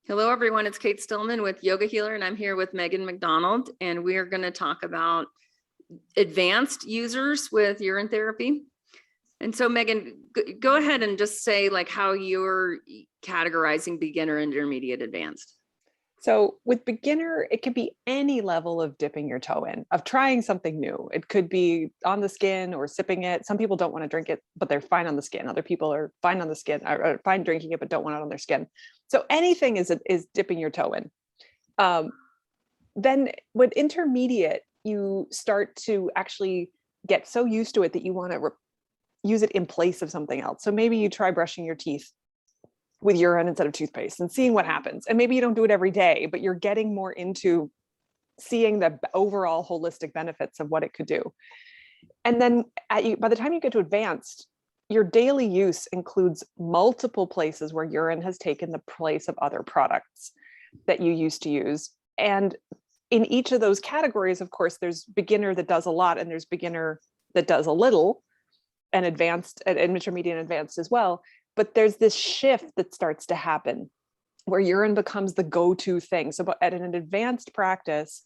Hello, everyone. It's Cate Stillman with Yoga Healer, and I'm here with Megan Macdonald, and we are going to talk about advanced users with urine therapy. And so, Megan, go ahead and just say like how you're categorizing beginner, intermediate, advanced. So with beginner, it could be any level of dipping your toe in, of trying something new. It could be on the skin or sipping it. Some people don't want to drink it, but they're fine on the skin. Other people are fine on the skin, or fine drinking it, but don't want it on their skin. So anything is dipping your toe in. Then with intermediate, you start to actually get so used to it that you want to use it in place of something else. So maybe you try brushing your teeth with urine instead of toothpaste and seeing what happens. And maybe you don't do it every day, but you're getting more into seeing the overall holistic benefits of what it could do. And then by the time you get to advanced, your daily use includes multiple places where urine has taken the place of other products that you used to use. And in each of those categories, of course, there's beginner that does a lot, and there's beginner that does a little, and advanced and intermediate and advanced as well. But there's this shift that starts to happen where urine becomes the go-to thing. So at an advanced practice,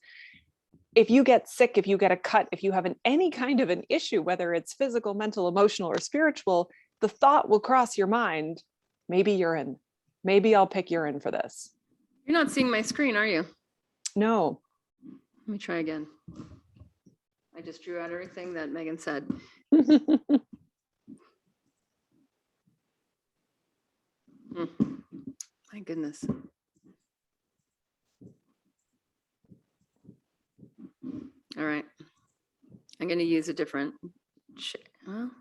if you get sick, if you get a cut, if you have any kind of an issue, whether it's physical, mental, emotional, or spiritual, the thought will cross your mind, maybe urine. Maybe I'll pick urine for this. You're not seeing my screen, are you? No. Let me try again. I just drew out everything that Megan said. My goodness. All right. I'm going to use a different well,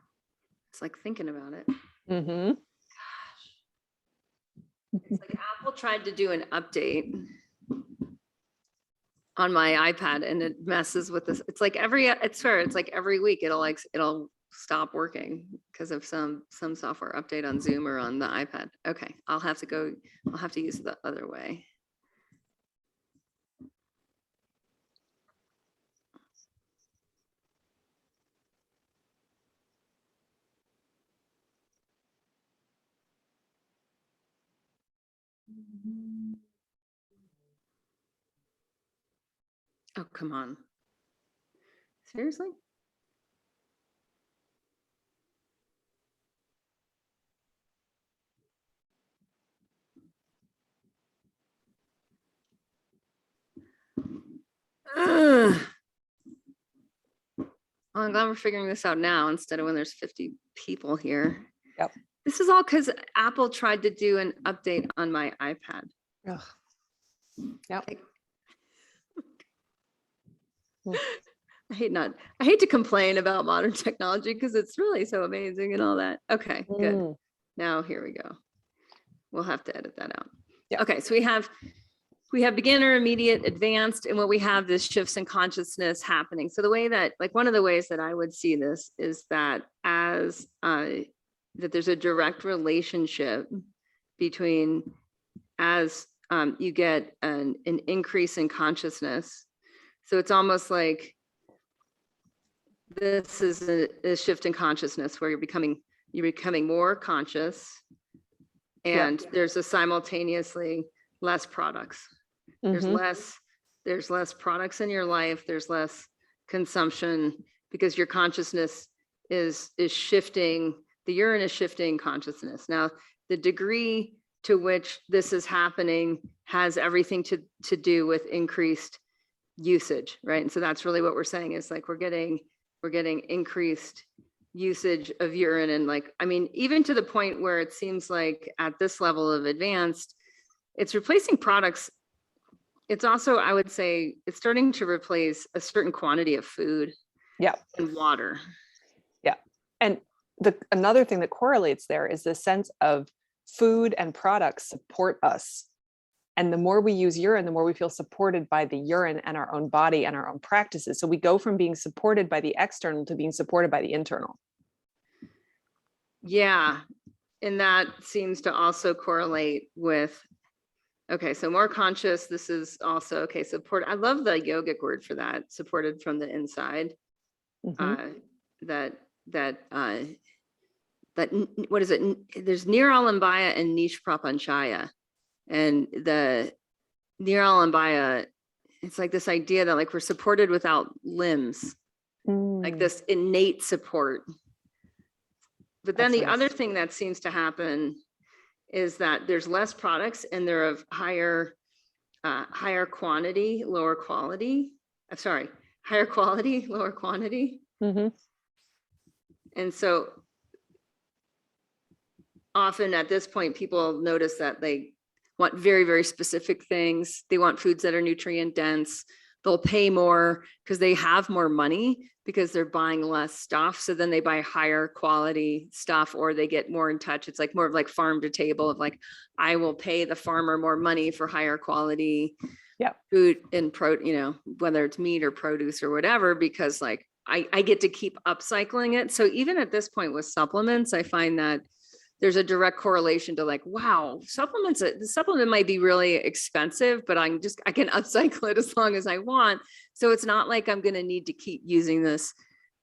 it's like thinking about it. Mm-hmm. Gosh. It's like Apple tried to do an update on my iPad and it messes with this. It's like it's like every week it'll stop working because of some software update on Zoom or on the iPad. Okay, I'll have to use the other way. Oh, come on. Seriously? I'm glad we're figuring this out now instead of when there's 50 people here. Yep. This is all because Apple tried to do an update on my iPad. Ugh. Yep. I hate to complain about modern technology because it's really so amazing and all that. Okay, good. Now here we go. We'll have to edit that out. Yeah. Okay, so we have beginner, immediate, advanced, and what we have is shifts in consciousness happening. So the way that, like, one of the ways that I would see this is that as that there's a direct relationship between as you get an increase in consciousness. So it's almost like this is a shift in consciousness where you're becoming more conscious, and there's a simultaneously less products. Mm-hmm. There's less products in your life. There's less consumption because your consciousness is shifting. The urine is shifting consciousness. Now, the degree to which this is happening has everything to do with increased usage, right? And so that's really what we're saying is like we're getting increased usage of urine, and like, I mean, even to the point where it seems like at this level of advanced, it's replacing products. It's also, I would say, it's starting to replace a certain quantity of food, and water. Yeah. And another thing that correlates there is the sense of food and products support us. And the more we use urine, the more we feel supported by the urine and our own body and our own practices. So we go from being supported by the external to being supported by the internal. Yeah. And that seems to also correlate with, okay, so more conscious. This is also, okay, support. I love the yogic word for that, supported from the inside. Mm-hmm. What is it? There's Niralambaya and Nish Prapanchaya. And the Neuralimbia, it's like this idea that like we're supported without limbs, like this innate support. But then That's the nice. other thing that seems to happen is that there's less products and they're of higher quantity, lower quality. Higher quality, lower quantity. And so often at this point, people notice that they want very, very specific things. They want foods that are nutrient dense. They'll pay more because they have more money because they're buying less stuff. So then they buy higher quality stuff, or they get more in touch. It's like more of like farm to table of like, I will pay the farmer more money for higher quality food and whether it's meat or produce or whatever, because like I get to keep upcycling it. So even at this point with supplements, I find that there's a direct correlation to like, wow, the supplement might be really expensive, but I can upcycle it as long as I want. So it's not like I'm going to need to keep using this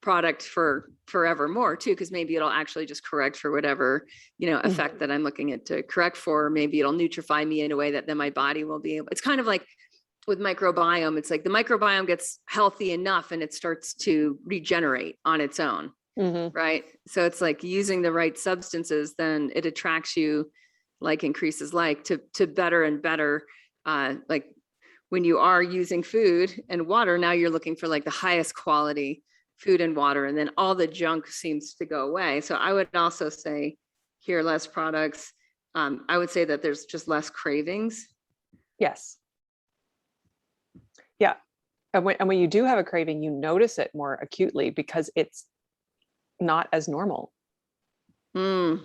product for forevermore too, because maybe it'll actually just correct for whatever, effect that I'm looking at to correct for. Maybe it'll nutrify me in a way that then my body will be able, it's kind of like with microbiome. It's like the microbiome gets healthy enough and it starts to regenerate on its own. Right. So it's like using the right substances, then it attracts you, like increases like to better and better. Like when you are using food and water, now you're looking for like the highest quality food and water, and then all the junk seems to go away. So I would also say here, less products. I would say that there's just less cravings. Yes. Yeah. And when you do have a craving, you notice it more acutely because it's not as normal. And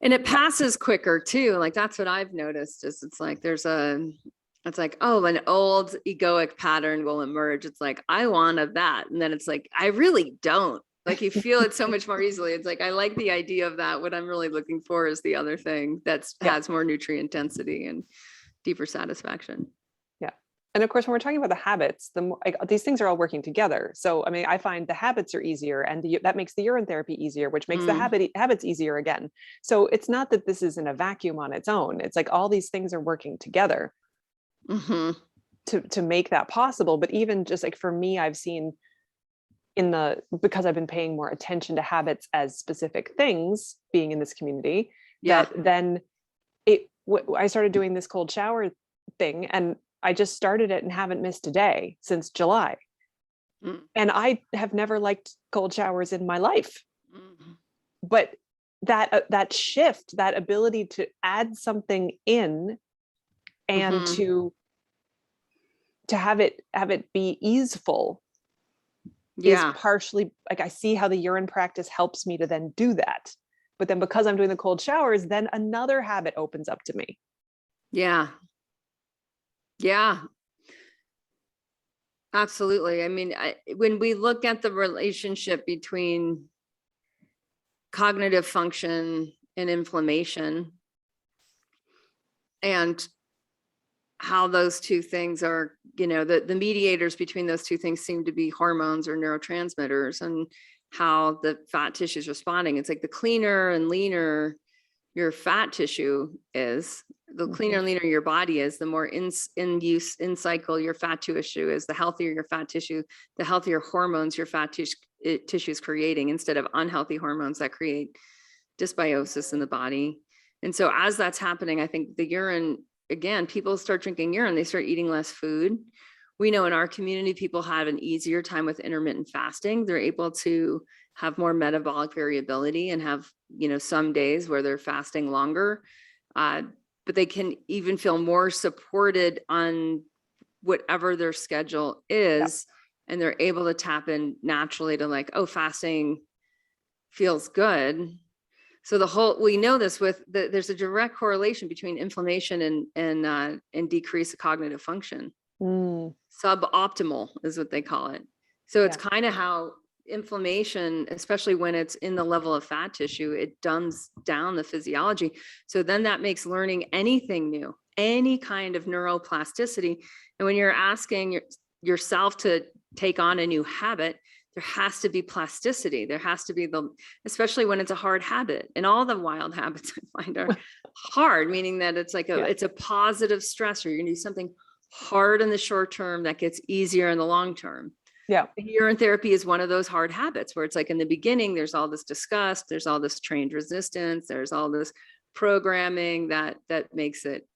it passes quicker too. Like that's what I've noticed is it's like it's like, oh, an old egoic pattern will emerge. It's like, I wanted that. And then it's like, I really don't. Like you feel it so much more easily. It's like, I like the idea of that. What I'm really looking for is the other thing that's has more nutrient density and deeper satisfaction. And of course, when we're talking about the habits, these things are all working together. So, I mean, I find the habits are easier, and that makes the urine therapy easier, which makes the habits easier again. So it's not that this is in a vacuum on its own. It's like all these things are working together to make that possible. But even just like for me, I've seen because I've been paying more attention to habits as specific things being in this community, that then I started doing this cold shower thing, and I just started it and haven't missed a day since July. And I have never liked cold showers in my life. But that shift, that ability to add something in and to have it be easeful is partially like, I see how the urine practice helps me to then do that. But then because I'm doing the cold showers, then another habit opens up to me. Yeah, absolutely. I mean, when we look at the relationship between cognitive function and inflammation and how those two things are, the mediators between those two things seem to be hormones or neurotransmitters, and how the fat tissue is responding. It's like the cleaner and leaner your fat tissue is, the cleaner and leaner your body is, the more in cycle your fat tissue is, the healthier your fat tissue, the healthier hormones your fat tissue is creating, instead of unhealthy hormones that create dysbiosis in the body. And so as that's happening, I think the urine, again, people start drinking urine, they start eating less food. We know in our community, people have an easier time with intermittent fasting. They're able to have more metabolic variability and have, some days where they're fasting longer, but they can even feel more supported on whatever their schedule is. And they're able to tap in naturally to like, oh, fasting feels good. So we know this there's a direct correlation between inflammation and decrease of cognitive function. Suboptimal is what they call it. So it's kind of how inflammation, especially when it's in the level of fat tissue, it dumbs down the physiology. So then that makes learning anything new, any kind of neuroplasticity. And when you're asking yourself to take on a new habit, there has to be plasticity. There has to be especially when it's a hard habit, and all the wild habits I find are hard, meaning that it's like it's a positive stressor. You're gonna do something hard in the short term that gets easier in the long term. Yeah. Urine therapy is one of those hard habits where it's like in the beginning, there's all this disgust, there's all this trained resistance, there's all this programming that makes it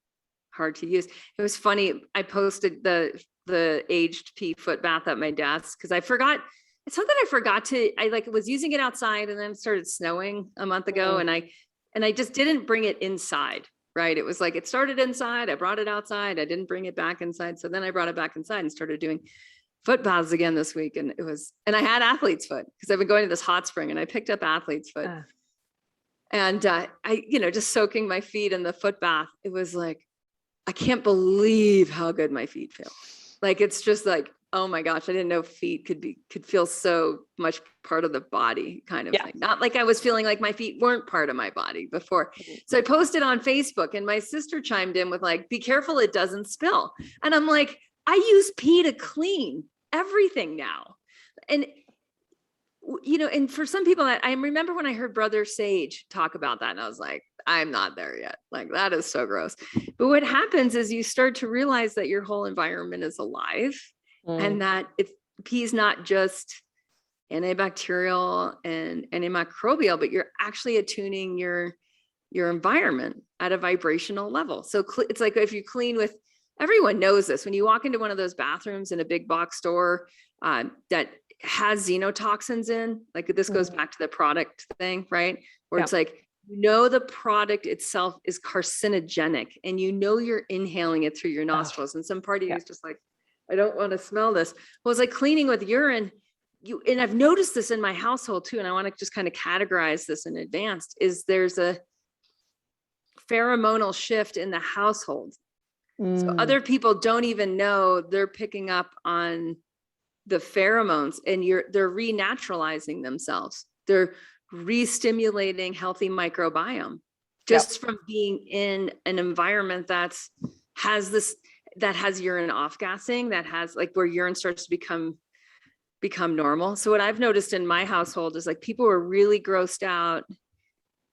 hard to use. It was funny. I posted the aged pee foot bath at my desk because I forgot. It's something I forgot to. I was using it outside, and then it started snowing a month ago, and I just didn't bring it inside. Right? It was like it started inside. I brought it outside. I didn't bring it back inside. So then I brought it back inside and started doing foot baths again this week, and I had athlete's foot because I've been going to this hot spring, and I picked up athlete's foot. And I, just soaking my feet in the foot bath, it was like, I can't believe how good my feet feel. Like, it's just like, oh my gosh, I didn't know feet could feel so much part of the body kind of thing. Not like I was feeling like my feet weren't part of my body before. So I posted on Facebook, and my sister chimed in with like, be careful it doesn't spill. And I'm like, I use pee to clean everything now. And and for some people, I remember when I heard Brother Sage talk about that, and I was like, I'm not there yet. Like, that is so gross. But what happens is you start to realize that your whole environment is alive, and that pee is not just antibacterial and antimicrobial, but you're actually attuning your environment at a vibrational level. So it's like if you clean with, everyone knows this, when you walk into one of those bathrooms in a big box store that has xenotoxins in, like this goes back to the product thing, right? Where it's like, the product itself is carcinogenic, and you're inhaling it through your nostrils. And some part of you is just like, I don't want to smell this. Well, it's like cleaning with urine. And I've noticed this in my household too, and I want to just kind of categorize this in advance, is there's a pheromonal shift in the household. So other people don't even know they're picking up on the pheromones, and they're renaturalizing themselves. They're re-stimulating healthy microbiome just from being in an environment that has urine off-gassing, that has like where urine starts to become normal. So what I've noticed in my household is like people were really grossed out.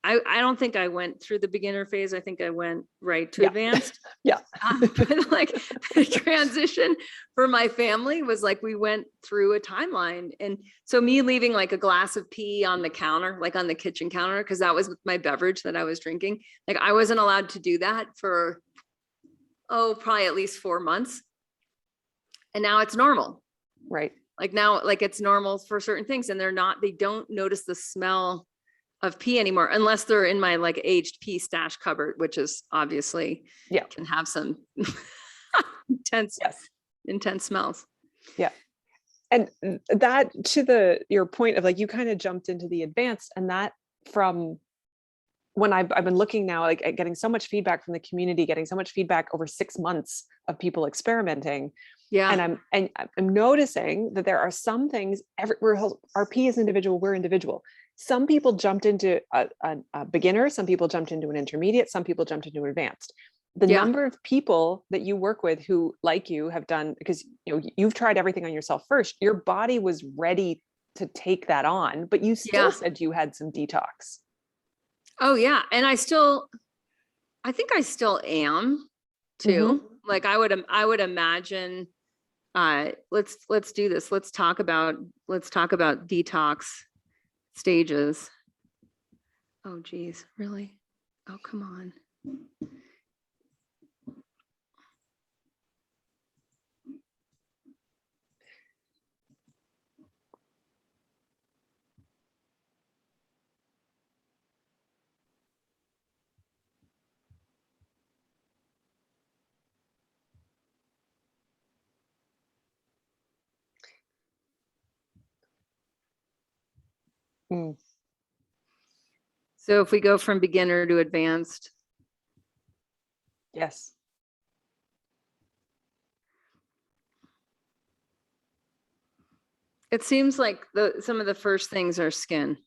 I don't think I went through the beginner phase. I think I went right to advanced. But like the transition for my family was like, we went through a timeline. And so me leaving like a glass of pee on the counter, like on the kitchen counter, because that was my beverage that I was drinking. Like I wasn't allowed to do that for, probably at least 4 months. And now it's normal. Right. Like now, like it's normal for certain things, and they don't notice the smell of pee anymore, unless they're in my like aged pee stash cupboard, which is obviously can have some intense smells. Yeah. And that to your point of like, you kind of jumped into the advanced, and that from when I've been looking now, like at getting so much feedback from the community, getting so much feedback over 6 months of people experimenting. Yeah. And I'm noticing that there are some things our pee is individual, we're individual. Some people jumped into a beginner, some people jumped into an intermediate, some people jumped into an advanced. The number of people that you work with who, like you, have done, because you've tried everything on yourself first, your body was ready to take that on, but you still said you had some detox. Oh yeah. And I think I still am too. Like I would imagine, let's do this. Let's talk about detox stages. Oh geez, really? Oh, come on. So if we go from beginner to advanced. Yes. It seems like some of the first things are skin.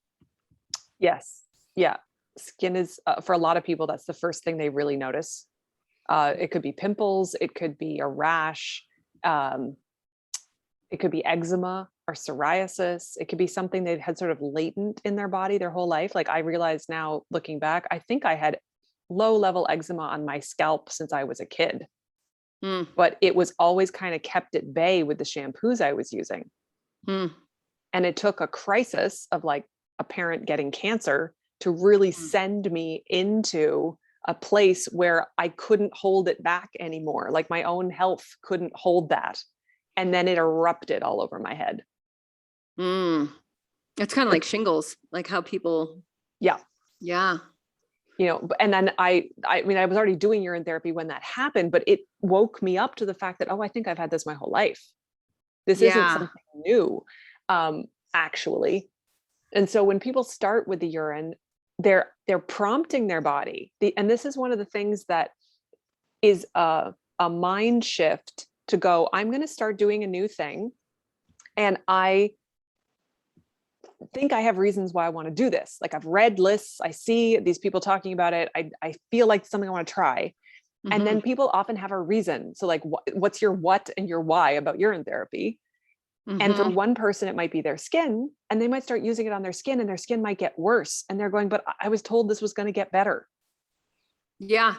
Yes. Yeah. Skin is, for a lot of people, that's the first thing they really notice. It could be pimples. It could be a rash. It could be eczema. or psoriasis. It could be something they've had sort of latent in their body their whole life. Like I realize now looking back, I think I had low level eczema on my scalp since I was a kid, but it was always kind of kept at bay with the shampoos I was using. And it took a crisis of like a parent getting cancer to really send me into a place where I couldn't hold it back anymore. Like my own health couldn't hold that. And then it erupted all over my head. It's kind of like shingles, like how people. Yeah. Yeah. You know, and then I mean, I was already doing urine therapy when that happened, but it woke me up to the fact that, oh, I think I've had this my whole life. This isn't something new, actually. And so when people start with the urine, they're prompting their body. And this is one of the things that is a mind shift to go, I'm going to start doing a new thing. And I think I have reasons why I want to do this. Like I've read lists, I see these people talking about it. I feel like something I want to try. And then people often have a reason. So like, what's your what and your why about urine therapy? And for one person, it might be their skin, and they might start using it on their skin and their skin might get worse. And they're going, but I was told this was going to get better. Yeah.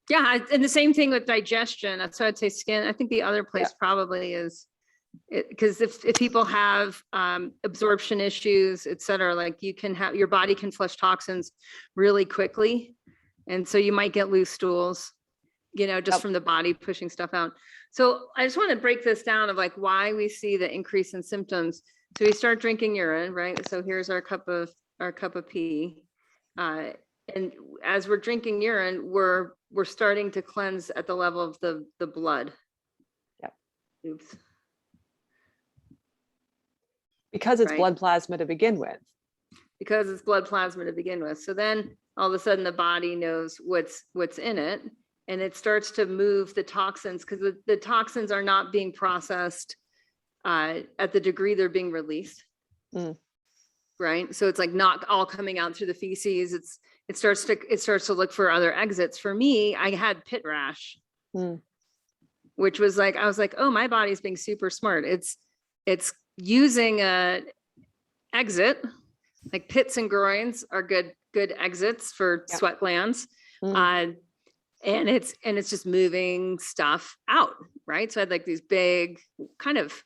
Yeah. And the same thing with digestion. That's why I'd say skin. I think the other place probably is because if people have absorption issues, et cetera, like you can have, your body can flush toxins really quickly. And so you might get loose stools, you know, just from the body pushing stuff out. So I just want to break this down of like why we see the increase in symptoms. So we start drinking urine, right? So here's our cup of pee. And as we're drinking urine, we're starting to cleanse at the level of the blood. Yep. Oops. Because it's blood plasma to begin with. Because it's blood plasma to begin with. So then all of a sudden the body knows what's in it. And it starts to move the toxins because the toxins are not being processed at the degree they're being released. Right. So it's like not all coming out through the feces. It starts to look for other exits. For me, I had pit rash, which was like, I was like, oh, my body's being super smart. It's using a exit, like pits and groins are good exits for sweat glands. And it's just moving stuff out, right? So I had like these big kind of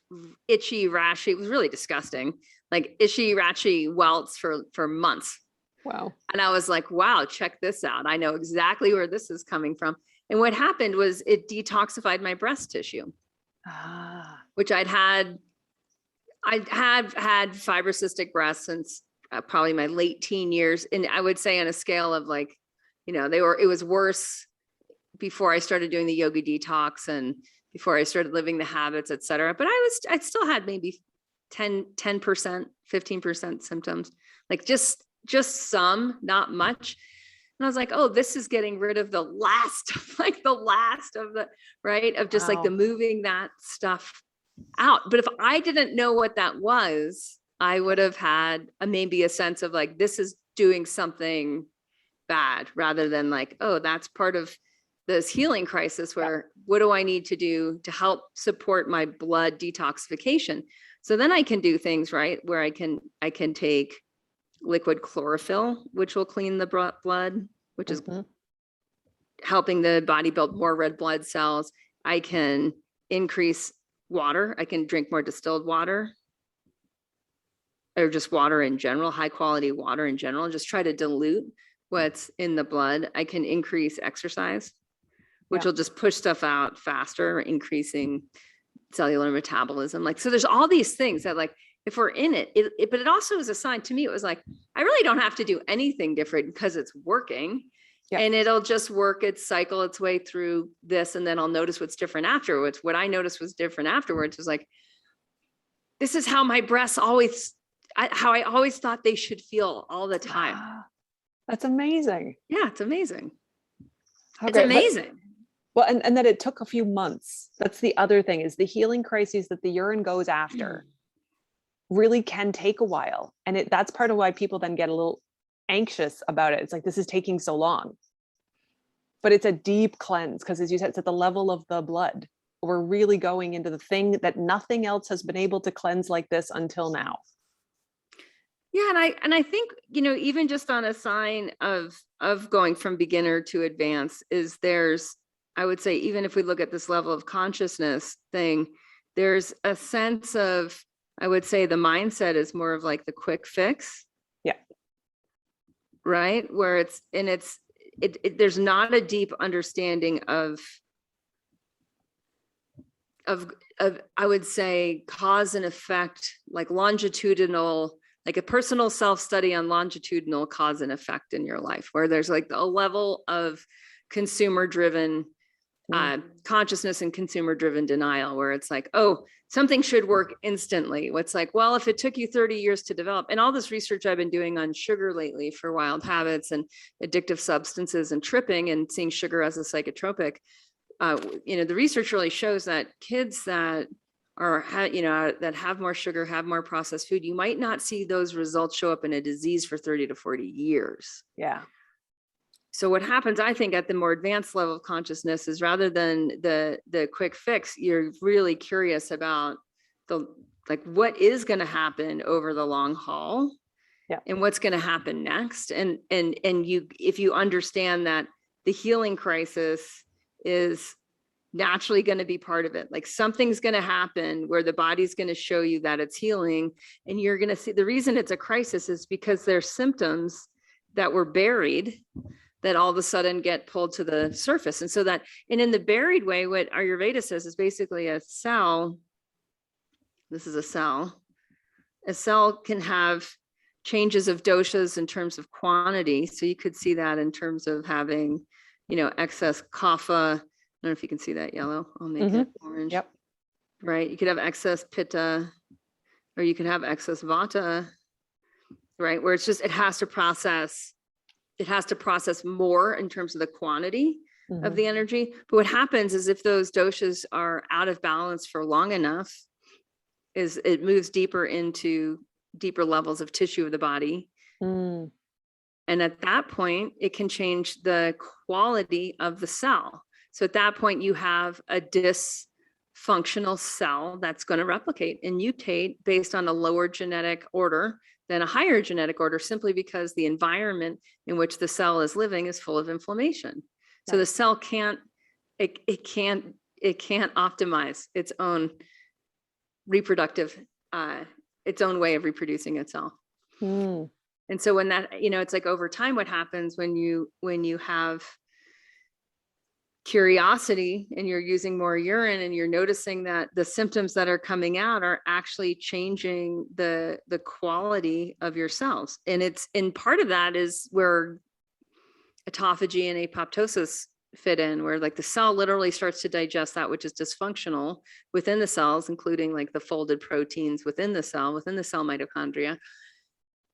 itchy, rashy, it was really disgusting, like itchy, rashy welts for months. Wow. And I was like, wow, check this out. I know exactly where this is coming from. And what happened was it detoxified my breast tissue, which I'd had fibrocystic breasts since probably my late teen years. And I would say on a scale of like, you know, it was worse before I started doing the yoga detox and before I started living the habits, et cetera. But I still had maybe 10%, 15% symptoms, like just some, not much. And I was like, oh, this is getting rid of the last of the, right. Of just like the moving that stuff out. But if I didn't know what that was, I would have had maybe a sense of like, this is doing something bad rather than like, oh, that's part of this healing crisis where what do I need to do to help support my blood detoxification? So then I can do things, right, where I can take liquid chlorophyll, which will clean the blood, which is helping the body build more red blood cells. I can increase water. I can drink more distilled water or just water in general, high quality water in general, just try to dilute what's in the blood. I can increase exercise, which will just push stuff out faster, increasing cellular metabolism. Like, so there's all these things that like, if we're in it, but it also was a sign to me. It was like, I really don't have to do anything different because it's working and it'll just work cycle its way through this. And then I'll notice what's different afterwards. What I noticed was different afterwards was like, this is how my breasts how I always thought they should feel all the time. That's amazing. Yeah, it's amazing. Okay, it's amazing. Well, and that it took a few months. That's the other thing, is the healing crises that the urine goes after really can take a while. And that's part of why people then get a little anxious about it. It's like, this is taking so long. But it's a deep cleanse because, as you said, it's at the level of the blood. we're really going into the thing that nothing else has been able to cleanse like this until now. Yeah, and I think, you know, even just on a sign of going from beginner to advanced is I would say, even if we look at this level of consciousness thing, there's a sense of, I would say the mindset is more of like the quick fix. Yeah. Right? Where there's not a deep understanding of I would say cause and effect, like longitudinal, like a personal self-study on longitudinal cause and effect in your life, where there's like a level of consumer-driven consciousness and consumer-driven denial, where it's like, oh, something should work instantly. What's like, well, if it took you 30 years to develop, and all this research I've been doing on sugar lately for wild habits and addictive substances and tripping and seeing sugar as a psychotropic, you know, the research really shows that kids that that have more sugar, have more processed food, you might not see those results show up in a disease for 30 to 40 years. Yeah. So what happens, I think, at the more advanced level of consciousness is, rather than the quick fix, you're really curious about what is going to happen over the long haul, and what's going to happen next. And if you understand that the healing crisis is naturally going to be part of it, like something's going to happen where the body's going to show you that it's healing, and you're going to see the reason it's a crisis is because there's symptoms that were buried that all of a sudden get pulled to the surface. And so that, and in the buried way, what Ayurveda says is basically a cell. This is a cell. A cell can have changes of doshas in terms of quantity. So you could see that in terms of having, you know, excess kapha. I don't know if you can see that yellow. I'll make it orange. Yep. Right. You could have excess pitta, or you could have excess vata, right? Where it's just, it has to process more in terms of the quantity of the energy. But what happens is, if those doshas are out of balance for long enough, is it moves deeper into deeper levels of tissue of the body. And at that point, it can change the quality of the cell. So at that point, you have a dysfunctional cell that's going to replicate and mutate based on a lower genetic order than a higher genetic order, simply because the environment in which the cell is living is full of inflammation. So the cell can't optimize its own reproductive, its own way of reproducing itself. And so when that, you know, it's like over time, what happens when you have curiosity and you're using more urine, and you're noticing that the symptoms that are coming out are actually changing the quality of your cells. And part of that is where autophagy and apoptosis fit in, where like the cell literally starts to digest that which is dysfunctional within the cells, including like the folded proteins within the cell mitochondria.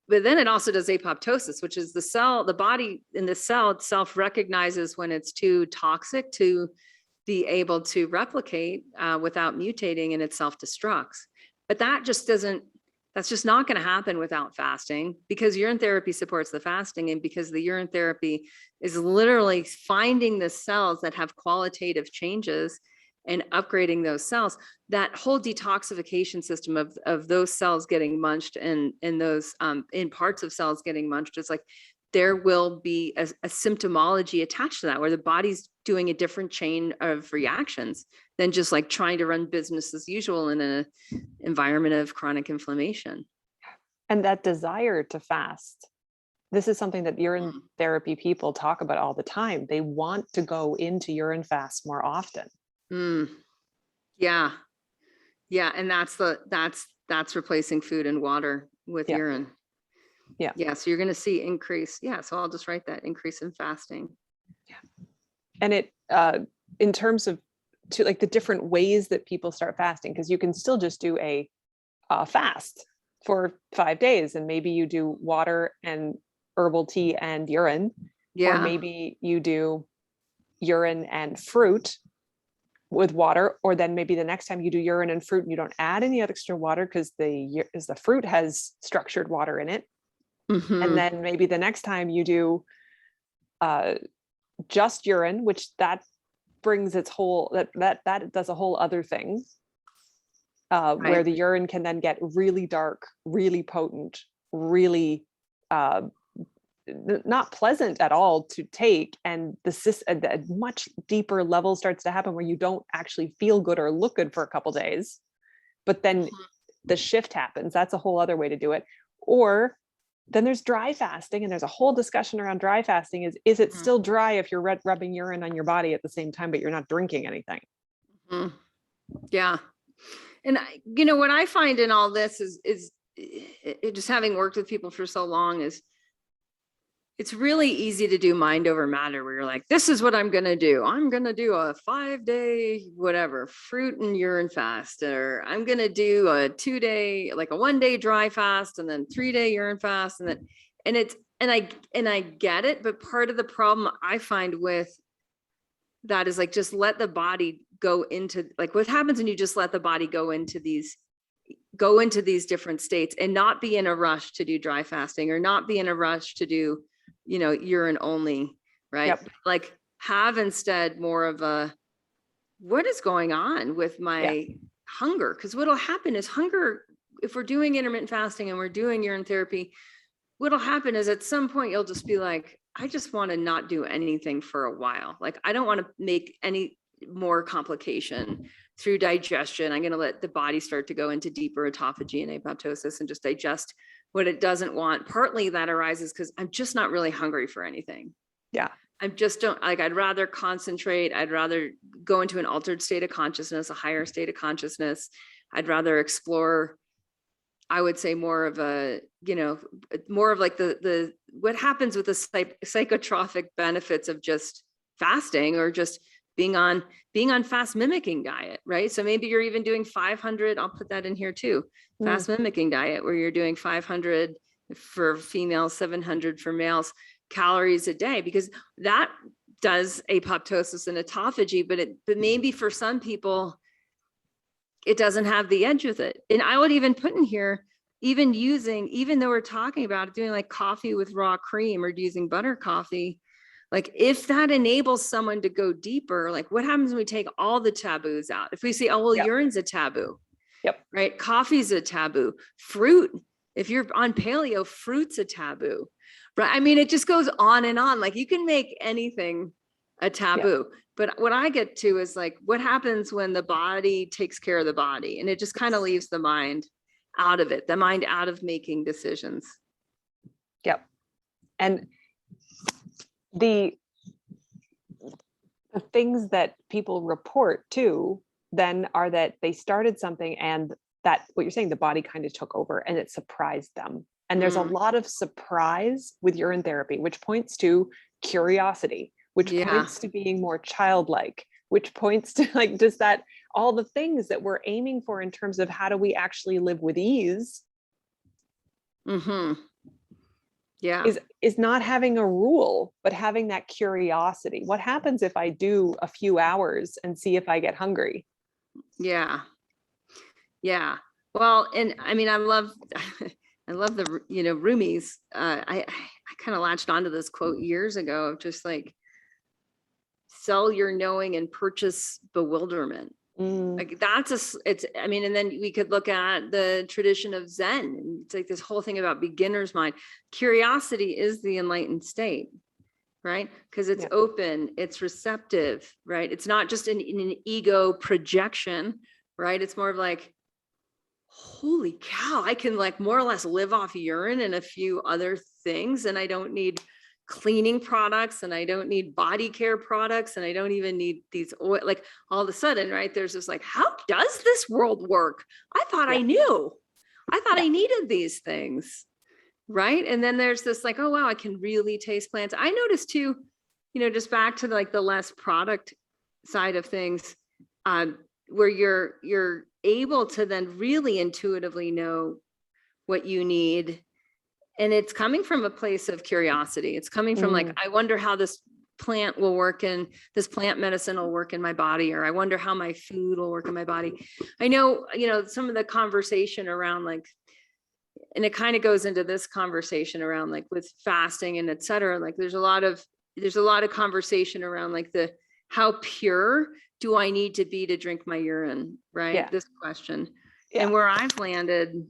But then it also does apoptosis, which is the body in the cell itself recognizes when it's too toxic to be able to replicate without mutating, and it self-destructs. But that's just not going to happen without fasting, because urine therapy supports the fasting, and because the urine therapy is literally finding the cells that have qualitative changes and upgrading those cells. That whole detoxification system of those cells getting munched and those in parts of cells getting munched, is like, there will be a symptomology attached to that, where the body's doing a different chain of reactions than just like trying to run business as usual in an environment of chronic inflammation. And that desire to fast, this is something that urine therapy people talk about all the time. They want to go into urine fasts more often. Yeah. And that's replacing food and water with urine. Yeah. So you're going to see increase. Yeah. So I'll just write that: increase in fasting. Yeah. And it, in terms of like the different ways that people start fasting, because you can still just do a fast for 5 days, and maybe you do water and herbal tea and urine, or maybe you do urine and fruit with water, or then maybe the next time you do urine and fruit and you don't add any extra water because the fruit has structured water in it. And then maybe the next time you do just urine, which that brings its whole, that does a whole other thing, where Right. the urine can then get really dark, really potent, really not pleasant at all to take, and a much deeper level starts to happen where you don't actually feel good or look good for a couple days, but then the shift happens. That's a whole other way to do it. Or then there's dry fasting, and there's a whole discussion around dry fasting. Is it still dry if you're rubbing urine on your body at the same time, but you're not drinking anything? Yeah. And what I find in all this is just having worked with people for so long, is it's really easy to do mind over matter, where you're like, this is what I'm going to do. I'm going to do a 5-day, whatever, fruit and urine fast, or I'm going to do a 2-day, like a 1-day dry fast, and then 3-day urine fast. And I get it. But part of the problem I find with that is like, just let the body go into, like, what happens when you just let the body go into these different states, and not be in a rush to do dry fasting, or not be in a rush to do, urine only, right? Yep. Like, have instead more of a, what is going on with my hunger? Because what'll happen is hunger, if we're doing intermittent fasting and we're doing urine therapy, what'll happen is at some point you'll just be like, I just want to not do anything for a while. Like, I don't want to make any more complication through digestion. I'm going to let the body start to go into deeper autophagy and apoptosis and just digest what it doesn't want. Partly that arises because I'm just not really hungry for anything. Yeah. I just don't like, I'd rather concentrate. I'd rather go into an altered state of consciousness, a higher state of consciousness. I'd rather explore, I would say, more of a, more of like the what happens with the psychotropic benefits of just fasting, or just being on fast mimicking diet, right? So maybe you're even doing 500, I'll put that in here too, fast mimicking diet, where you're doing 500 for females, 700 for males calories a day, because that does apoptosis and autophagy, but maybe for some people, it doesn't have the edge with it. And I would even put in here, even though we're talking about doing like coffee with raw cream, or using butter coffee, like if that enables someone to go deeper, like what happens when we take all the taboos out? If we say, oh, well, urine's a taboo, right? Coffee's a taboo. Fruit, if you're on paleo, fruit's a taboo, right? I mean, it just goes on and on. Like, you can make anything a taboo. But what I get to is like, what happens when the body takes care of the body, and it just kind of leaves the mind out of it, the mind out of making decisions. Yep. And the things that people report too then are that they started something, and that, what you're saying, the body kind of took over and it surprised them. And there's a lot of surprise with urine therapy, which points to curiosity, which points to being more childlike, which points to like, does that, all the things that we're aiming for in terms of how do we actually live with ease, is not having a rule, but having that curiosity. What happens if I do a few hours and see if I get hungry? Yeah. Well, and I mean, I love the, Rumi's. I kind of latched onto this quote years ago of just like, sell your knowing and purchase bewilderment. Like I mean, and then we could look at the tradition of Zen, and it's like this whole thing about beginner's mind. Curiosity is the enlightened state, right? Because it's open, it's receptive, right? It's not just an ego projection, right? It's more of like, holy cow, I can like more or less live off urine and a few other things, and I don't need cleaning products, and I don't need body care products, and I don't even need these oil. Like, all of a sudden, right, there's this like, how does this world work? I thought I knew. I thought I needed these things, right? And then there's this like, oh wow, I can really taste plants. I noticed too, just back to like the less product side of things, where you're able to then really intuitively know what you need. And it's coming from a place of curiosity. It's coming from like, I wonder how this plant will work, and this plant medicine will work in my body, or I wonder how my food will work in my body. I know, some of the conversation around like, and it kind of goes into this conversation around like with fasting and et cetera, like there's a lot of conversation around like how pure do I need to be to drink my urine, right? Yeah. This question. Yeah. And where I've landed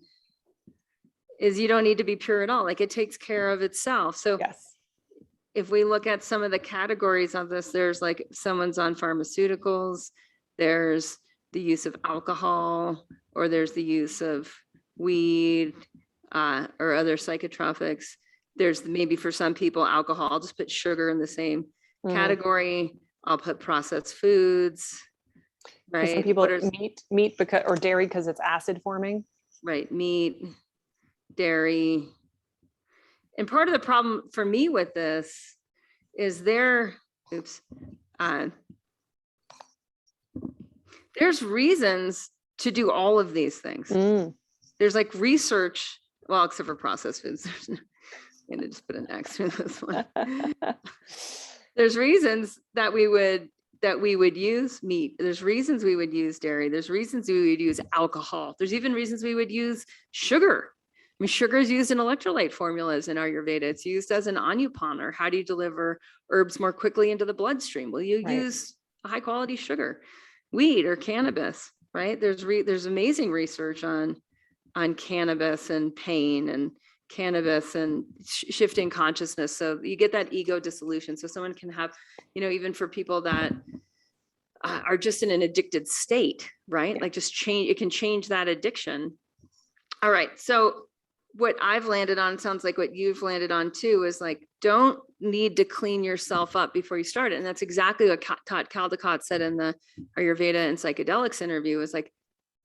is you don't need to be pure at all. Like it takes care of itself. So Yes. if we look at some of the categories of this, there's like someone's on pharmaceuticals, there's the use of alcohol, or there's the use of weed or other psychotropics. There's maybe for some people alcohol. I'll just put sugar in the same category. I'll put processed foods. For some Right. people, meat because or dairy because it's acid forming. Right. Meat, dairy. And part of the problem for me with this is there's reasons to do all of these things. There's like research, well, except for processed foods. I'm gonna just put an X in this one. There's reasons that we would use meat. There's reasons we would use dairy. There's reasons we would use alcohol. There's even reasons we would use sugar. I mean, sugar is used in electrolyte formulas in Ayurveda. It's used as an anupanar. How do you deliver herbs more quickly into the bloodstream? Well, you use a high quality sugar, weed or cannabis, right? There's amazing research on cannabis and pain and cannabis and shifting consciousness. So you get that ego dissolution. So someone can have, even for people that are just in an addicted state, right? Like just change, it can change that addiction. All right. So what I've landed on, sounds like what you've landed on too, is like, don't need to clean yourself up before you start it. And that's exactly what Caldecott said in the Ayurveda and Psychedelics interview, is like,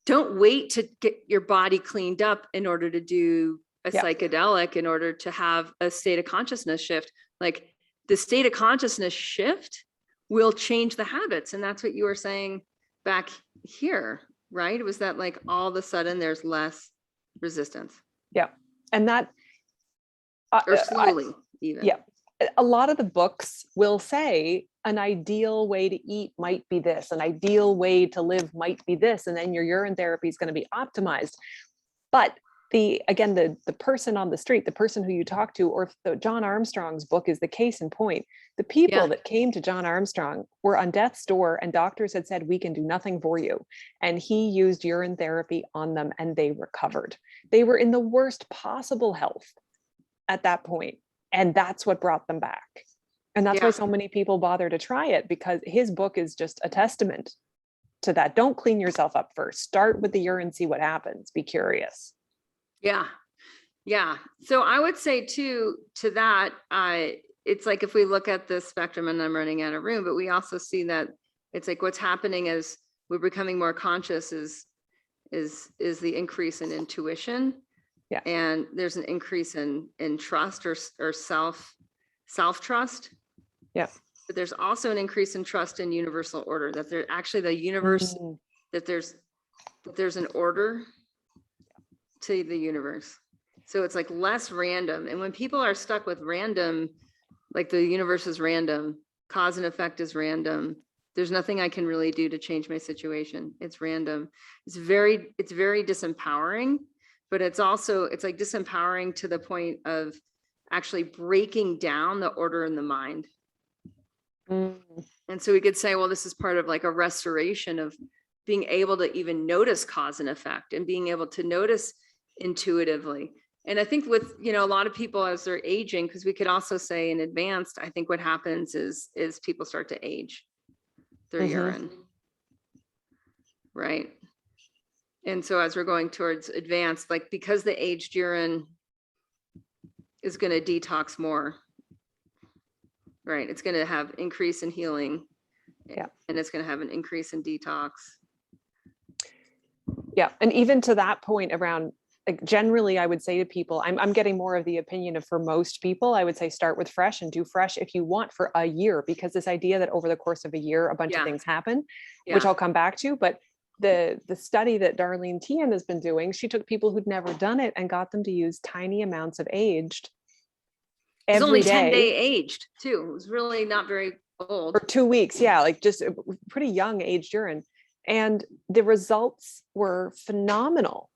don't wait to get your body cleaned up in order to do a psychedelic, in order to have a state of consciousness shift. Like the state of consciousness shift will change the habits. And that's what you were saying back here, right? It was that like all of a sudden there's less resistance. Yeah. And that or slowly even. Yeah. A lot of the books will say an ideal way to eat might be this, an ideal way to live might be this, and then your urine therapy is going to be optimized. But the person on the street, the person who you talk to, or John Armstrong's book is the case in point. The people that came to John Armstrong were on death's door and doctors had said, we can do nothing for you. And he used urine therapy on them and they recovered. They were in the worst possible health at that point. And that's what brought them back. And that's why so many people bother to try it, because his book is just a testament to that. Don't clean yourself up first. Start with the urine, see what happens. Be curious. Yeah. Yeah. So I would say too, to that, it's like, if we look at the spectrum, and I'm running out of room, but we also see that it's like what's happening as we're becoming more conscious is the increase in intuition. Yeah. And there's an increase in trust or self-trust. Yeah. But there's also an increase in trust in universal order, that there actually the universe, that there's an order to the universe. So it's like less random. And when people are stuck with random, like the universe is random, cause and effect is random, there's nothing I can really do to change my situation. It's random. It's very disempowering, but it's like disempowering to the point of actually breaking down the order in the mind. And so we could say, well, this is part of like a restoration of being able to even notice cause and effect and being able to notice intuitively. And I think with, a lot of people as they're aging, because we could also say in advanced, I think what happens is people start to age their urine. Right. And so as we're going towards advanced, like because the aged urine is going to detox more, right? It's going to have increase in healing. Yeah. And it's going to have an increase in detox. Yeah. And even to that point around, like generally I would say to people, I'm getting more of the opinion of, for most people, I would say start with fresh and do fresh if you want for a year, because this idea that over the course of a year, a bunch of things happen, which I'll come back to. But the study that Darlene Tian has been doing, she took people who'd never done it and got them to use tiny amounts of aged It's only day. 10-day aged too. It was really not very old. For 2 weeks. Yeah. Like just pretty young aged urine. And the results were phenomenal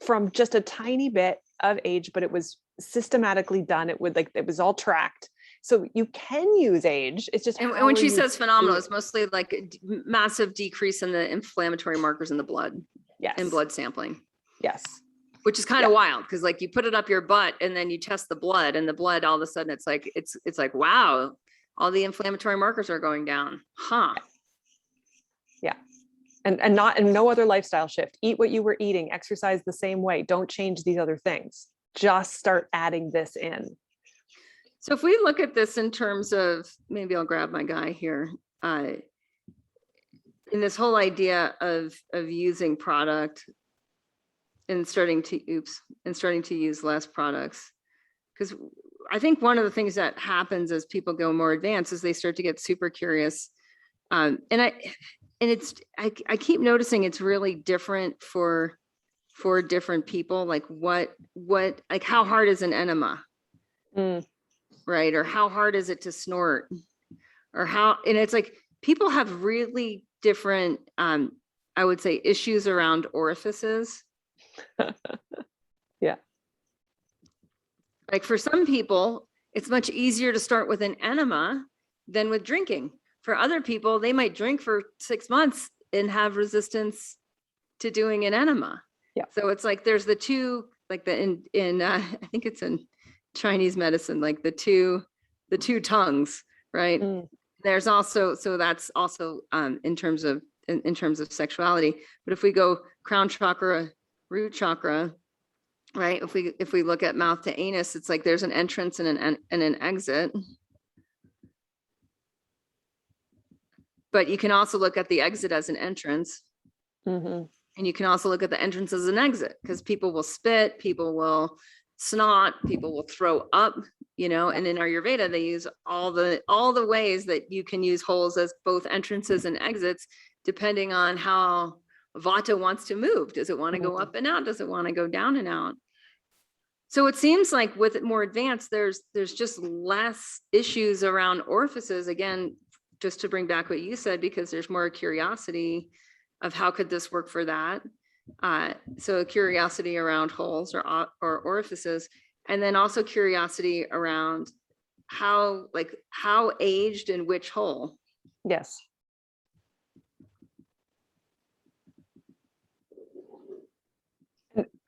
from just a tiny bit of age, but it was systematically done. It was all tracked. So you can use age. It's just, And how when are she you says phenomenal, doing it's mostly like a massive decrease in the inflammatory markers in the blood it? Yes. and blood sampling, Yes. which is kind of wild because like you put it up your butt and then you test the blood, and the blood all of a sudden it's like wow, all the inflammatory markers are going down. Huh. Yeah. And no other lifestyle shift. Eat what you were eating, exercise the same way. Don't change these other things. Just start adding this in. So if we look at this in terms of, maybe I'll grab my guy here, in this whole idea of using product and starting to use less products. Because I think one of the things that happens as people go more advanced is they start to get super curious. And I keep noticing it's really different for different people. Like what, like how hard is an enema? Right? Or how hard is it to snort? Or and it's like, people have really different, I would say, issues around orifices. Yeah. Like for some people, it's much easier to start with an enema than with drinking. For other people, they might drink for 6 months and have resistance to doing an enema. Yeah. So it's like there's the two, like in I think it's in Chinese medicine, like the two tongues, right? There's also, so that's also in terms of sexuality. But if we go crown chakra, root chakra, right? If we look at mouth to anus, it's like there's an entrance and an exit. But you can also look at the exit as an entrance. And you can also look at the entrance as an exit, because people will spit, people will snot, people will throw up, and in Ayurveda, they use all the ways that you can use holes as both entrances and exits, depending on how Vata wants to move. Does it want to go up and out? Does it want to go down and out? So it seems like with it more advanced, there's just less issues around orifices. Again, just to bring back what you said, because there's more curiosity of how could this work for that. So curiosity around holes or orifices, and then also curiosity around how aged and which hole. Yes.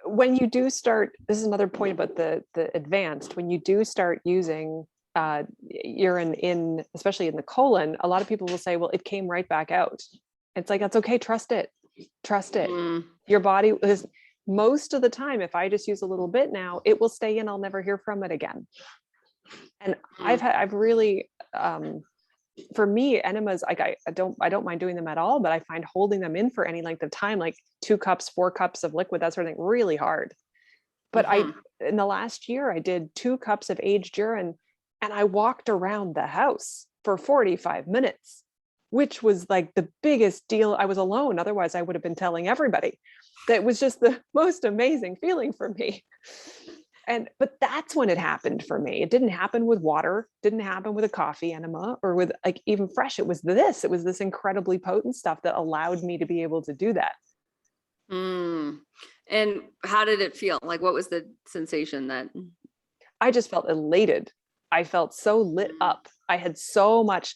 When you do start, this is another point about the advanced, when you do start using urine especially in the colon, a lot of people will say, well, it came right back out. It's like, that's okay. Trust it. Your body is, most of the time, if I just use a little bit now, it will stay in. I'll never hear from it again. And I've really, for me, enemas, like I don't mind doing them at all, but I find holding them in for any length of time, like 2 cups, 4 cups of liquid, that sort of thing, really hard. But in the last year, I did 2 cups of aged urine, and I walked around the house for 45 minutes, which was like the biggest deal. I was alone. Otherwise, I would have been telling everybody. That was just the most amazing feeling for me. But that's when it happened for me. It didn't happen with water, didn't happen with a coffee enema or with like even fresh. It was this incredibly potent stuff that allowed me to be able to do that. And how did it feel? Like, what was the sensation that? I just felt elated. I felt so lit up. I had so much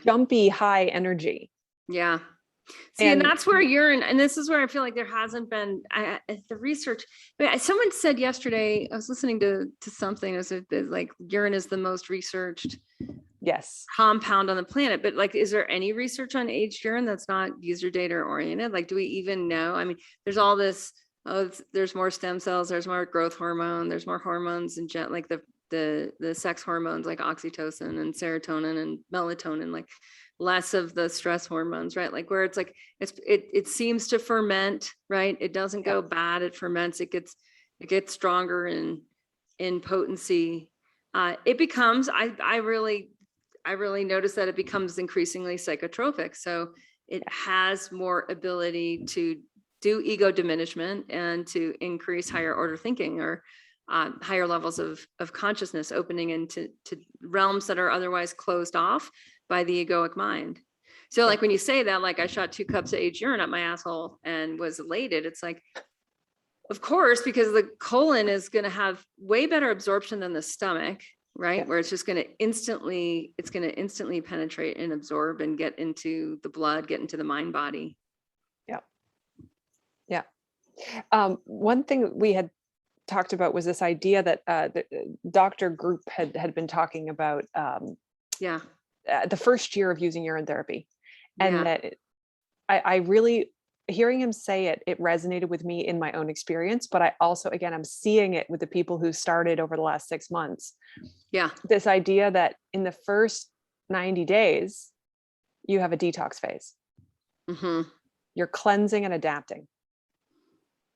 jumpy, high energy. Yeah. See, and that's where urine, and this is where I feel like there hasn't been the research. Someone said yesterday, I was listening to something, it was like urine is the most researched compound on the planet. But like, is there any research on aged urine that's not user data oriented? Like, do we even know? I mean, there's all this, there's more stem cells, there's more growth hormone, there's more hormones, and like the sex hormones like oxytocin and serotonin and melatonin, like less of the stress hormones, right? Like where it's like, it seems to ferment, right? It doesn't go bad, it ferments, it gets stronger in potency. It becomes, I really noticed that it becomes increasingly psychotropic. So it has more ability to do ego diminishment and to increase higher order thinking or higher levels of consciousness, opening into realms that are otherwise closed off by the egoic mind. So like when you say that, like I shot 2 cups of aged urine up my asshole and was elated, it's like, of course, because the colon is going to have way better absorption than the stomach. right? Where it's just going to instantly penetrate and absorb and get into the blood, get into the mind body. Yeah. Yeah. One thing we had talked about was this idea that the doctor group had been talking about the first year of using urine therapy. And that I really, hearing him say it, it resonated with me in my own experience, but I also, again, I'm seeing it with the people who started over the last 6 months. Yeah. This idea that in the first 90 days, you have a detox phase. Mm-hmm. You're cleansing and adapting.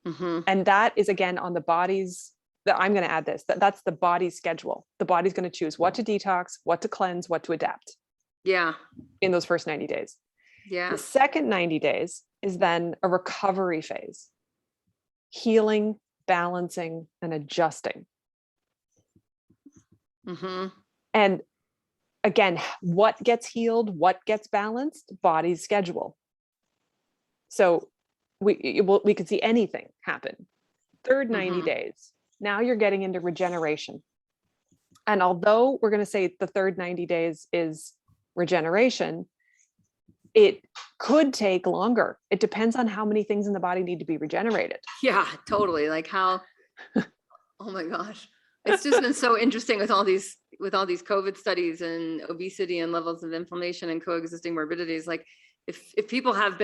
Mm-hmm. And that is, again, on the body's, that I'm going to add this, that's the body's schedule. The body's going to choose what to detox, what to cleanse, what to adapt. Yeah. In those first 90 days. Yeah. The second 90 days is then a recovery phase, healing, balancing, and adjusting. Mm-hmm. And again, what gets healed, what gets balanced, body's schedule. So we could see anything happen. Third 90 days, now you're getting into regeneration. And although we're going to say the third 90 days is regeneration, it could take longer. It depends on how many things in the body need to be regenerated. Yeah, totally. Like how, oh my gosh. It's just been so interesting with all these COVID studies and obesity and levels of inflammation and coexisting morbidities. Like if people have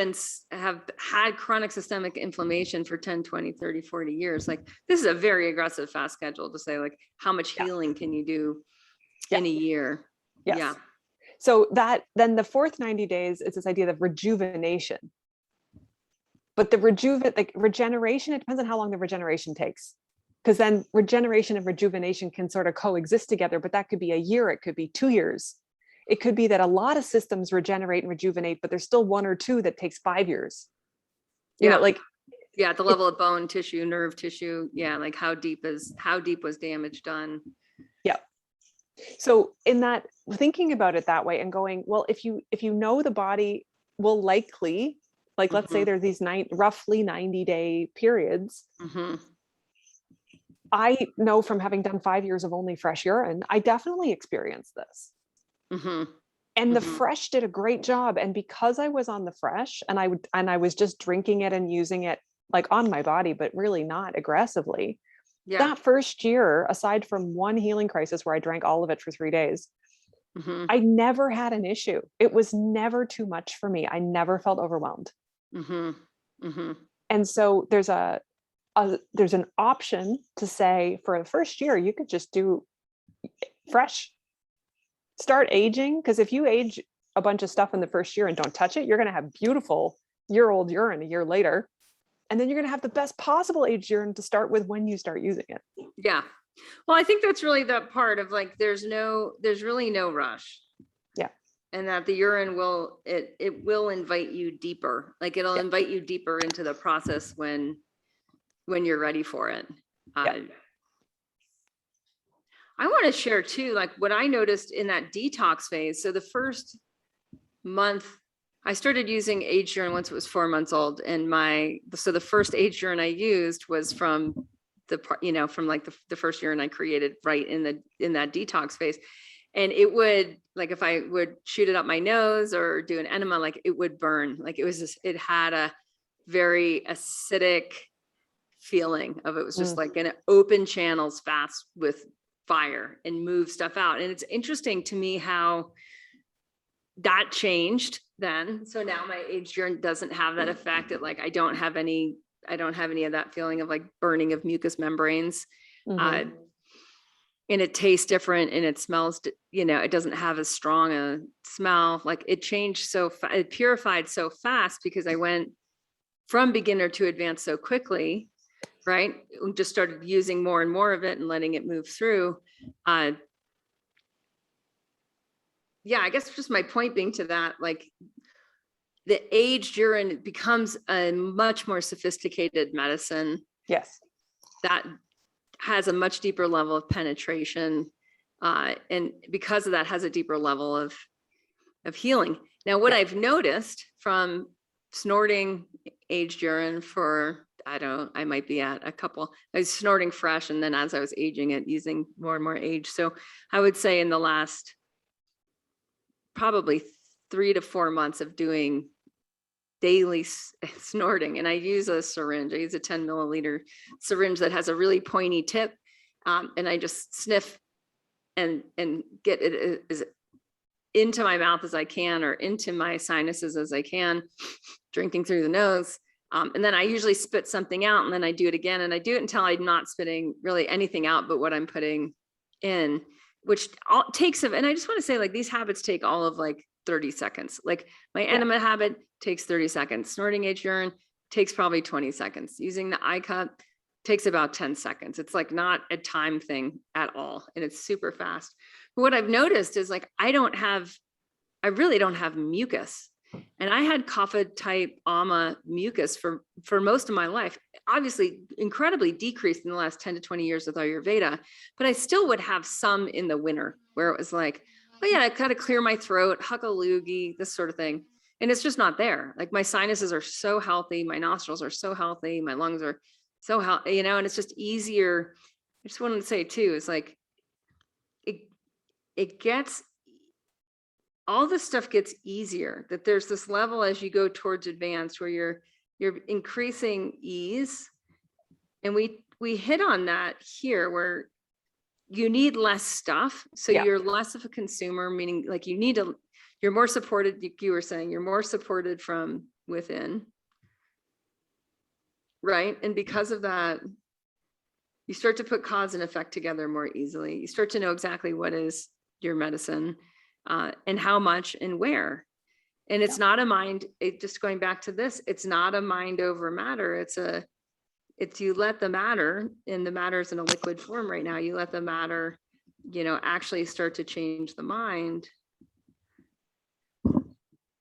had chronic systemic inflammation for 10, 20, 30, 40 years, like this is a very aggressive fast schedule to say, like, how much healing can you do in a year? Yes. Yeah. So that then the fourth 90 days is this idea of rejuvenation. But the regeneration, it depends on how long the regeneration takes. Because then regeneration and rejuvenation can sort of coexist together, but that could be a year, it could be 2 years. It could be that a lot of systems regenerate and rejuvenate, but there's still 1 or 2 that takes 5 years. You know, like at the level of bone tissue, nerve tissue. Yeah, like how deep was damage done? Yeah. So in that, thinking about it that way and going, well, if you know the body will likely, like, let's say there's these roughly 90-day periods. I know from having done 5 years of only fresh urine, I definitely experienced this. And the fresh did a great job. And because I was on the fresh and I was just drinking it and using it like on my body, but really not aggressively. That first year, aside from one healing crisis where I drank all of it for 3 days, I never had an issue. It was never too much for me. I never felt overwhelmed. And so there's an option to say for the first year, you could just do fresh, start aging. Because if you age a bunch of stuff in the first year and don't touch it, you're going to have beautiful year-old urine a year later. And then you're going to have the best possible aged urine to start with when you start using it. Yeah. Well, I think that's really the part of like, there's really no rush. Yeah. And that the urine will invite you deeper. Like it'll invite you deeper into the process when you're ready for it. I want to share too, like what I noticed in that detox phase. So the first month, I started using aged urine once it was 4 months old. And so the first aged urine I used was from the first urine I created right in that detox phase. And it would, like, if I would shoot it up my nose or do an enema, like it would burn. Like it had a very acidic feeling of it was just like an open channels fast with fire and move stuff out. And it's interesting to me how that changed then. So now my aged urine doesn't have that effect. It, like, I don't have any of that feeling of like burning of mucous membranes. And it tastes different and it smells, it doesn't have as strong a smell. Like it changed it purified so fast because I went from beginner to advanced so quickly, right? We just started using more and more of it and letting it move through. I guess just my point being to that, like the aged urine becomes a much more sophisticated medicine. Yes. That has a much deeper level of penetration. And because of that has a deeper level of healing. Now, what I've noticed from snorting aged urine for I might be at a couple. I was snorting fresh, and then as I was aging it, using more and more age. So I would say in the last probably 3 to 4 months of doing daily snorting, and I use a syringe. I use a 10 milliliter syringe that has a really pointy tip, and I just sniff and get it as into my mouth as I can, or into my sinuses as I can, drinking through the nose. And then I usually spit something out, and then I do it again, and I do it until I'm not spitting really anything out but what I'm putting in, which takes and I just want to say, like, these habits take all of like 30 seconds. Like my enema habit takes 30 seconds. Snorting aged urine takes probably 20 seconds. Using the eye cup takes about 10 seconds. It's like not a time thing at all. And it's super fast. But what I've noticed is, like, I really don't have mucus. And I had kapha type ama mucus for most of my life, obviously incredibly decreased in the last 10 to 20 years with Ayurveda, but I still would have some in the winter where it was like, oh yeah, I gotta clear my throat, huck a loogie, this sort of thing. And it's just not there. Like my sinuses are so healthy, my nostrils are so healthy, my lungs are so healthy, and it's just easier. I just wanted to say too, it's like, it gets, all this stuff gets easier, that there's this level as you go towards advanced where you're increasing ease. And we hit on that here, where you need less stuff. So you're less of a consumer, meaning like you're more supported. You were saying you're more supported from within. Right. And because of that, you start to put cause and effect together more easily. You start to know exactly what is your medicine, and how much and where. And it's not a mind, just going back to this, it's not a mind over matter. It's you let the matter, and the matter is in a liquid form right now. You let the matter, actually start to change the mind.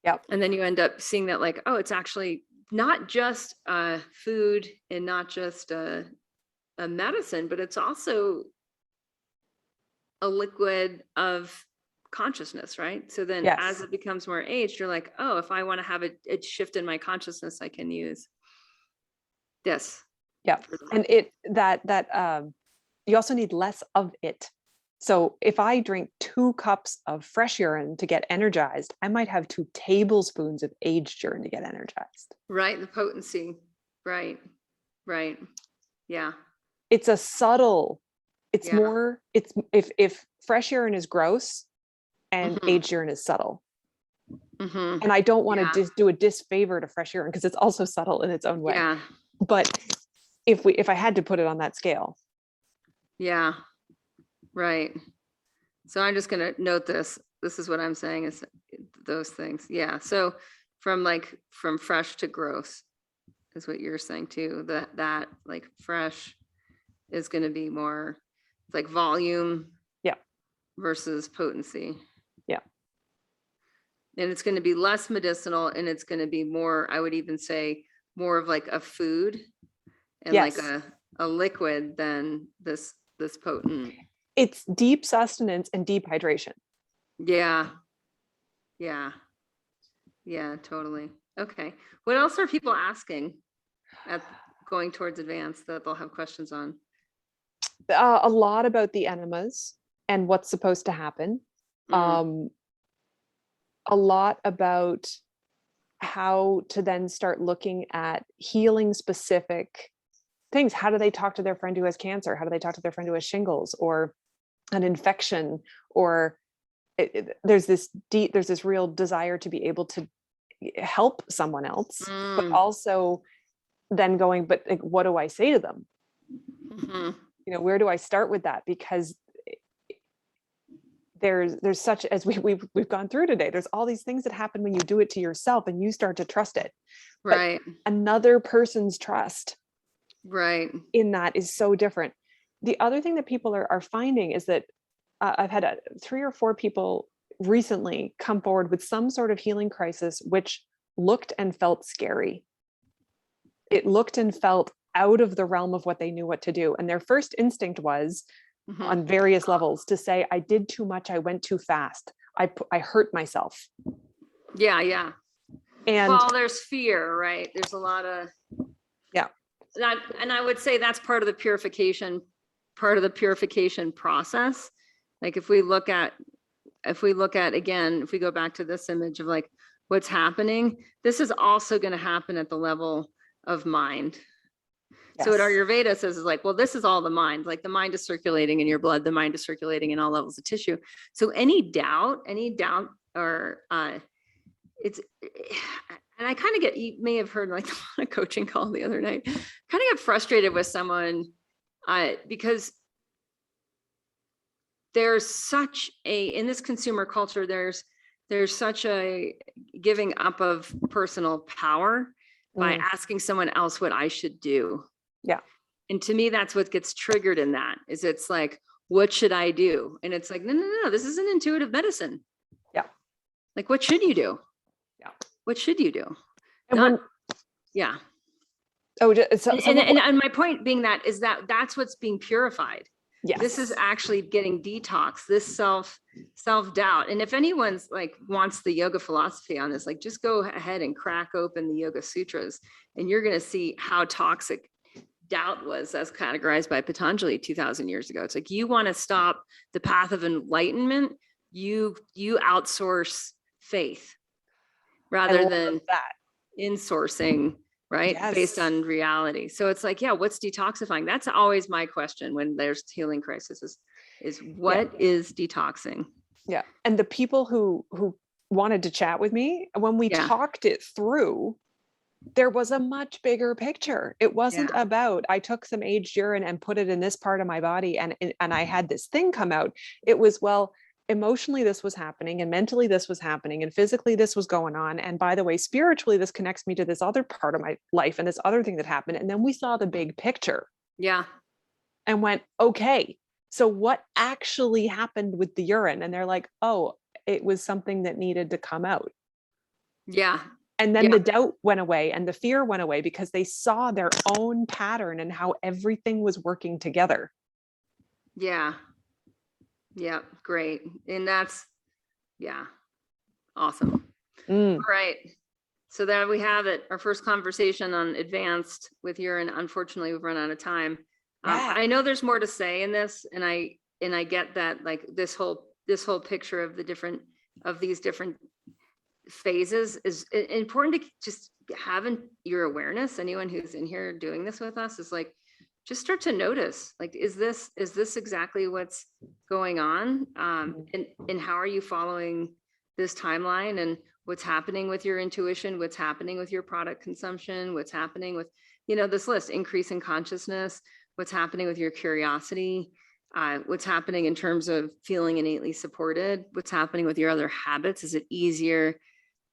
Yep. And then you end up seeing that, like, oh, it's actually not just food and not just a medicine, but it's also a liquid of consciousness, right? So then as it becomes more aged, you're like, oh, if I want to have a shift in my consciousness, I can use this. Yeah. And you also need less of it. So if I drink 2 cups of fresh urine to get energized, I might have 2 tablespoons of aged urine to get energized. Right. The potency. Right. Yeah. It's a subtle, it's more, it's if fresh urine is gross and aged urine is subtle. And I don't want to do a disfavor to fresh urine, because it's also subtle in its own way. Yeah. But if I had to put it on that scale. Yeah. Right. So I'm just going to note this. This is what I'm saying, is those things. Yeah. So from fresh to gross is what you're saying too. That like fresh is going to be more like volume. Yeah. Versus potency. Yeah. And it's going to be less medicinal, and it's going to be more, I would even say, more of like a food and like a liquid than this potent. It's deep sustenance and deep hydration. Yeah, totally. Okay. What else are people asking at going towards advanced that they'll have questions on? A lot about the enemas and what's supposed to happen. A lot about how to then start looking at healing specific things. How do they talk to their friend who has cancer? How do they talk to their friend who has shingles or an infection? Or there's this real desire to be able to help someone else, but also then going, but like, what do I say to them? Where do I start with that? Because there's such, as we've gone through today, there's all these things that happen when you do it to yourself and you start to trust it. Right. But another person's trust in that is so different. The other thing that people are finding is that I've had 3 or 4 people recently come forward with some sort of healing crisis, which looked and felt scary. It looked and felt out of the realm of what they knew what to do. And their first instinct was, on various levels, to say, I did too much. I went too fast. I hurt myself. Yeah. And well, there's fear, right? There's a lot of, and I would say that's part of the purification process. Like if we look at again, if we go back to this image of like what's happening, this is also going to happen at the level of mind. So what Ayurveda says is like, well, this is all the mind, like the mind is circulating in your blood, the mind is circulating in all levels of tissue. So any doubt or it's, and I kind of get, you may have heard like on a coaching call the other night, kind of get frustrated with someone because there's such in this consumer culture, there's such a giving up of personal power by asking someone else what I should do. Yeah. And to me, that's what gets triggered in that is it's like, what should I do? And it's like, no, this isn't intuitive medicine. Yeah. Like, what should you do? Yeah. What should you do? And yeah. Oh, and my point being that's what's being purified. Yes. This is actually getting detox, this self-doubt. And if anyone's like wants the yoga philosophy on this, like just go ahead and crack open the Yoga Sutras and you're going to see how toxic doubt was as categorized by Patanjali 2000 years ago. It's like, you want to stop the path of enlightenment, you outsource faith rather than insourcing, right? Yes. Based on reality. So it's like, yeah, what's detoxifying? That's always my question when there's healing crisis is what is detoxing? Yeah. And the people who wanted to chat with me, when we talked it through, there was a much bigger picture. It wasn't about, I took some aged urine and put it in this part of my body and I had this thing come out. It was, well, emotionally this was happening and mentally this was happening and physically this was going on. And by the way, spiritually, this connects me to this other part of my life and this other thing that happened. And then we saw the big picture. Yeah. And went, okay, so what actually happened with the urine? And they're like, oh, it was something that needed to come out. Yeah. And then the doubt went away and the fear went away because they saw their own pattern and how everything was working together. Yeah. Yeah. Great. And that's, awesome. All right. So there we have it. Our first conversation on advanced with urine. Unfortunately, we've run out of time. I know there's more to say in this, and I get that, like this whole picture of these different phases is important to just have in your awareness. Anyone who's in here doing this with us is like, just start to notice, like, is this exactly what's going on? And how are you following this timeline and what's happening with your intuition, what's happening with your product consumption, what's happening with, this list, increase in consciousness, what's happening with your curiosity, what's happening in terms of feeling innately supported, what's happening with your other habits. Is it easier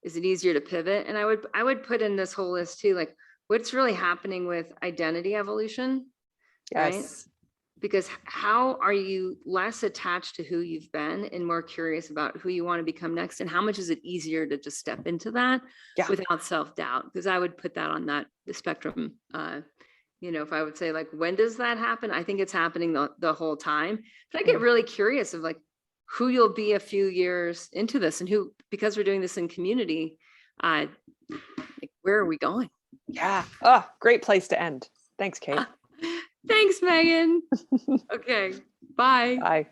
to pivot? And I would put in this whole list too, like what's really happening with identity evolution, right? Because how are you less attached to who you've been and more curious about who you want to become next? And how much is it easier to just step into that without self-doubt? Because I would put that on the spectrum. If I would say like, when does that happen? I think it's happening the whole time. But I get really curious of like who you'll be a few years into this and who, because we're doing this in community, like where are we going? Yeah. Oh, great place to end. Thanks, Kate. Thanks, Megan. Okay. Bye. Bye.